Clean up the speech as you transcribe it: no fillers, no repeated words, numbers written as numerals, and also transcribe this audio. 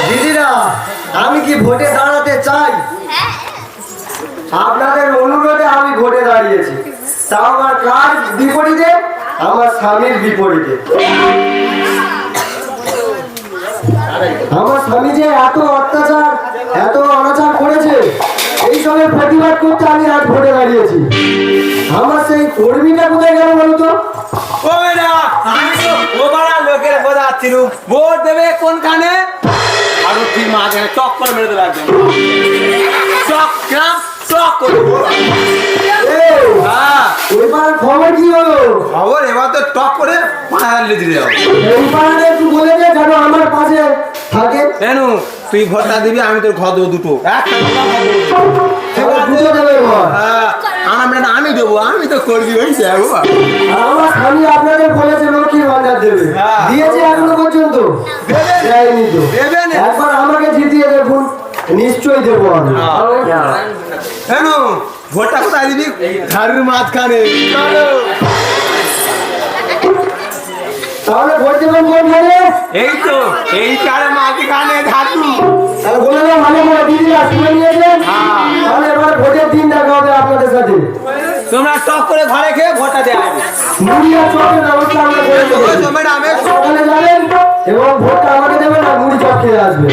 দিদিরা, আমি কি ভোটে দাঁড়াতে চাই? আপনাদের অনুরোধে আমি ভোটে দাঁড়িয়েছি, তাও আমার কার বিপরীতে? আমার স্বামীর বিপরীতে। আমার স্বামী যে এত অত্যাচার, এত অনাচার করেছে, এইসবের প্রতিবাদ করতে আমি আজ ভোটে দাঁড়িয়েছি। আমার সেই কর্মীটা কোথায় গেল বলতো? ও বেটা, আমি তো ও বাড়া লোকের বোঝাচ্ছিল ভোট দেবে কোনখানে, আর ঠিক মাঝে চক করে মেরে দেবে একদম। চক গ্রাম চক করে। হ্যাঁ, এবার খবর কি হলো? খবর এবার তো টক করে মাথা লেগে যাও। এইবার একটু বলে দে যেন আমার পাশে থাকে। কেন তুই ভোটটা দিবি, আমি তোর ঘর দেবো দুটো। দুটো দেবে ঘর। হ্যাঁ, আমি দেবো, আমি তো করবি হয়েছে বাবা। আর আমার স্বামী আপনাদের বলেছে লক্ষ্মীর ভান্ডার দেবে, হ্যাঁ। দিয়েছে এখনো পর্যন্ত? দেবে। দেয়নি তো। দেবে না। একবার আমাকে জিতিয়ে দেখুন, নিশ্চয়ই দেবো আমি। কেন ভোটটা কোথায় দিবি? ঝাড়ুর মাঝখানে। চলো। তাহলে ভোট দেবেন কোনখানে? এই তো এই চার মাঝখানে ঝাড়ু। তাহলে বলে দাও ভালো করে, দিদিরা শুনে নিয়েছেন? হ্যাঁ। তাহলে এবার ভোটের দিন দেখা হবে আপনাদের সাথে। তোমরা টক করে ঘরে খেয়ে ভোটটা দেওয়া হবে। মুড়ি আর চপের ব্যবস্থা আমরা করে দেবো। ম্যাডাম সকালে যাবেন এবং ভোটটা আমাকে দেবেন আর মুড়ি চপ খেয়ে আসবেন।